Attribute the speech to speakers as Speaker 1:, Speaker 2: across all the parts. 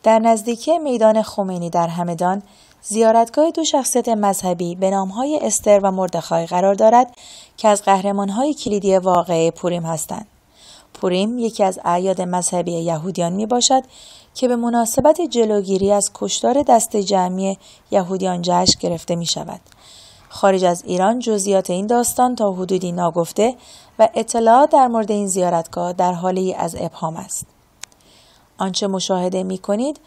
Speaker 1: در نزدیکی میدان خمینی در همدان، زیارتگاه دو شخصیت مذهبی به نامهای استر و مردخای قرار دارد که از قهرمانهای کلیدی واقعه پوریم هستند. پوریم یکی از اعیاد مذهبی یهودیان می باشد که به مناسبت جلوگیری از کشتار دست جمعی یهودیان جشن گرفته می شود. خارج از ایران جزئیات این داستان تا حدودی ناگفته و اطلاعات در مورد این زیارتگاه در حالی از ابهام است. آنچه مشاهده می کنید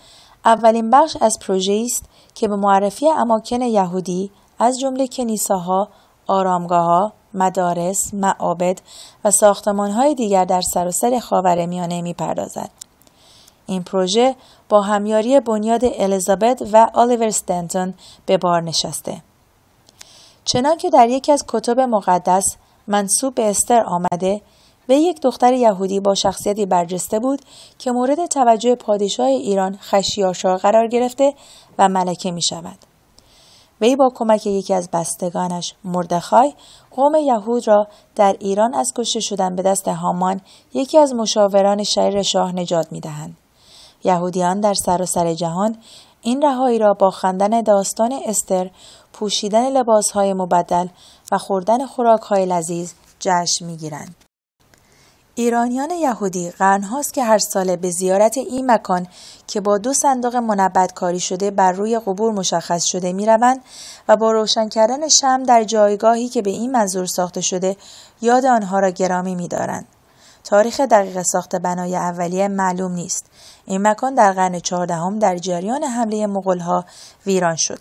Speaker 1: اولین بخش از پروژه‌ای است که به معرفی اماکن یهودی از جمله کنیسه‌ها، آرامگاه‌ها، مدارس، معابد و ساختمان‌های دیگر در سراسر خاورمیانه می‌پردازد. این پروژه با همیاری بنیاد الیزابت و آلیور استنتون به بار نشسته. چنانکه در یکی از کتب مقدس منسوب به استر آمده، وی یک دختر یهودی با شخصیتی برجسته بود که مورد توجه پادشاه ایران خشیارشا قرار گرفته و ملکه می شود. وی با کمک یکی از بستگانش مردخای قوم یهود را در ایران از کشته شدن به دست هامان یکی از مشاوران شریر شاه نجات می دهند. یهودیان در سراسر جهان این رهایی را با خواندن داستان استر، پوشیدن لباسهای مبدل و خوردن خوراکهای لذیذ جشن می گیرند. ایرانیان یهودی قرن‌هاست که هر ساله به زیارت این مکان که با 2 صندوق منبت کاری شده بر روی قبور مشخص شده می‌روند و با روشن کردن شمع در جایگاهی که به این منظور ساخته شده یاد آنها را گرامی می‌دارند. تاریخ دقیق ساخت بنای اولیه معلوم نیست. این مکان در قرن 14 در جریان حمله مغول‌ها ویران شد.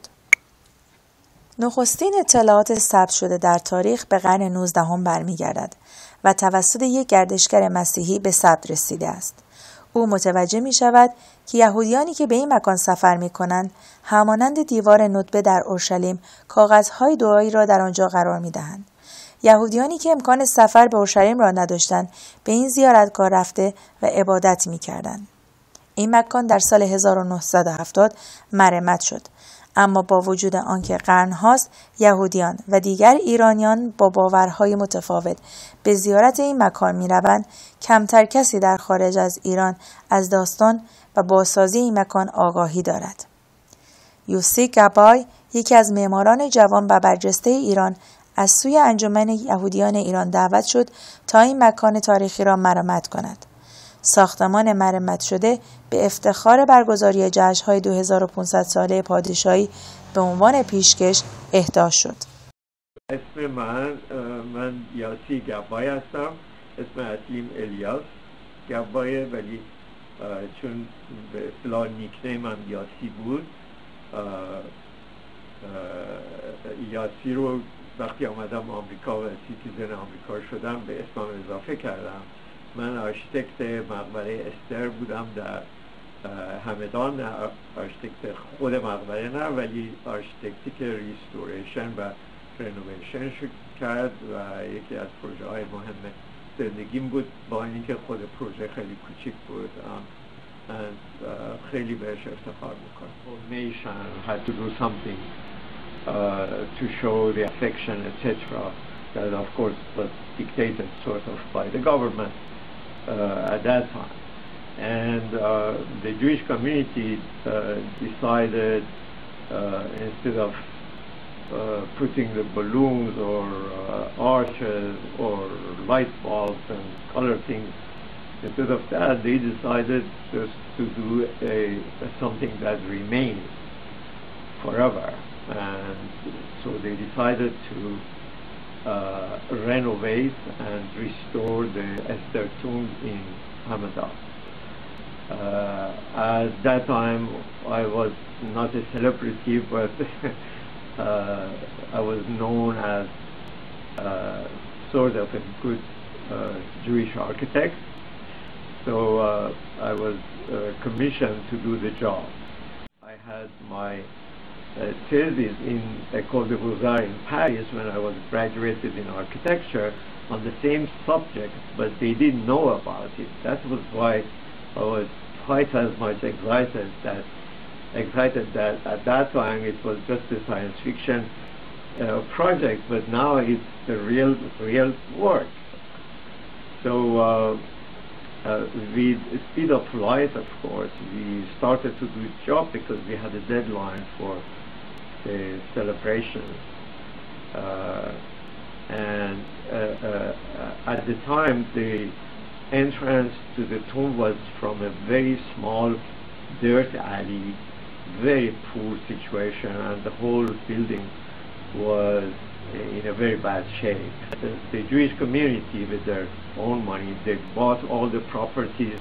Speaker 1: نخستین اطلاعات ثبت شده در تاریخ به قرن 19 برمیگردد و توسط یک گردشگر مسیحی به ثبت رسیده است. او متوجه می شود که یهودیانی که به این مکان سفر می کنند همانند دیوار ندبه در اورشلیم کاغذهای دعایی را در آنجا قرار می دهند. یهودیانی که امکان سفر به اورشلیم را نداشتند به این زیارتگاه رفته و عبادت می کردند. این مکان در سال 1970 مرمت شد. اما با وجود آنکه قرن‌هاست یهودیان و دیگر ایرانیان با باورهای متفاوت به زیارت این مکان می‌روند، کمتر کسی در خارج از ایران از داستان و بازسازی این مکان آگاهی دارد. یوسی گابای، یکی از معماران جوان و برجسته ایران، از سوی انجمن یهودیان ایران دعوت شد تا این مکان تاریخی را مرمت کند. ساختمان مرمت شده به افتخار برگزاری جشن‌های 2500 ساله پادشاهی به عنوان پیشکش اهدا شد.
Speaker 2: اسم من یاسی گبای هستم. اسم اصلیم الیاس گبایه، ولی چون به اصطلاح نیکنیم هم یاسی بود، یاسی رو وقتی آمدم آمریکا و سیتیزن آمریکا شدم به اسمم اضافه کردم. من آرشیتکت مقبره استر بودم در همدان، نه آرشیتکت خود مقبره نه، ولی آرشیتکتی که ریستوریشن و رنوویشن کرد و یکی از پروژه های مهم زندگیم بود، با اینکه خود پروژه خیلی کوچیک بود. خیلی بهش افتخار میکنم. Nation had to do something to show the affection etc. that of course was dictated sort of by the government at that time. And the Jewish community decided instead of putting the balloons or arches or light bulbs and other things, instead of that they decided just to do something that remains forever. And so they decided to renovate and restore the Esther tomb in Hamadan. At that time I was not a celebrity, but I was known as sort of a good Jewish architect, so I was commissioned to do the job. I had my thesis in École des Beaux-Arts in Paris when I was graduated in architecture on the same subject, but they didn't know about it. That was why I was twice as much excited that at that time it was just a science fiction project, but now it's the real work. So with speed of light, of course, we started to do the job because we had a deadline for the celebrations. And at the time, the entrance to the tomb was from a very small dirt alley, very poor situation, and the whole building was in a very bad shape. The Jewish community, with their own money, they bought all the properties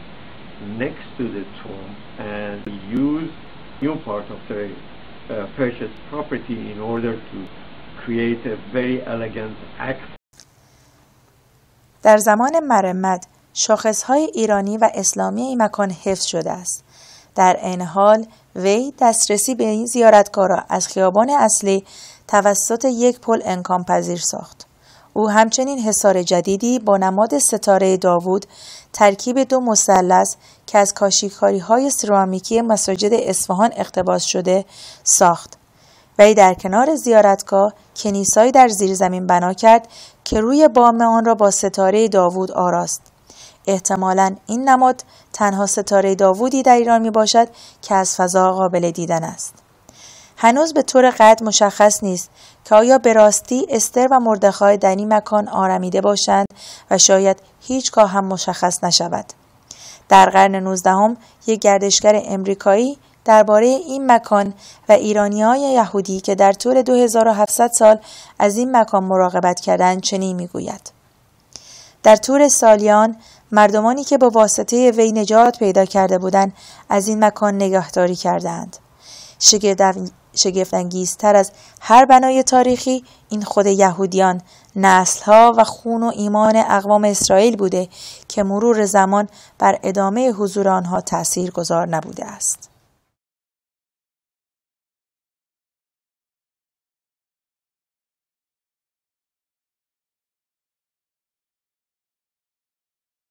Speaker 2: next to the tomb and used new part of the purchased property in order to create a very elegant access.
Speaker 1: در زمان مرمت شاخص‌های ایرانی و اسلامی این مکان حفظ شده است. در عین حال وی دسترسی به این زیارتگاه را از خیابان اصلی توسط یک پل امکان پذیر ساخت. او همچنین حصار جدیدی با نماد ستاره داوود، ترکیب دو مثلث که از کاشیکاری‌های سرامیکی مساجد اصفهان اقتباس شده ساخت. وی در کنار زیارتگاه کنیسایی در زیر زمین بنا کرد که روی بام آن را با ستاره داوود آراست. احتمالاً این نماد تنها ستاره داوودی در ایران می باشد که از فضا قابل دیدن است. هنوز به طور قطع مشخص نیست که آیا به راستی استر و مردخای در این مکان آرمیده باشند و شاید هیچگاه هم مشخص نشود. در قرن 19 یک گردشگر امریکایی درباره این مکان و ایرانی‌های یهودی که در طول 2700 سال از این مکان مراقبت کردند چنین می‌گوید: در طول سالیان مردمانی که با واسطه وی نجات پیدا کرده بودند از این مکان نگهداری کردند. شگفت‌انگیزتر از هر بنای تاریخی این خود یهودیان، نسل‌ها و خون و ایمان اقوام اسرائیل بوده که مرور زمان بر ادامه حضور آنها تأثیرگذار نبوده است.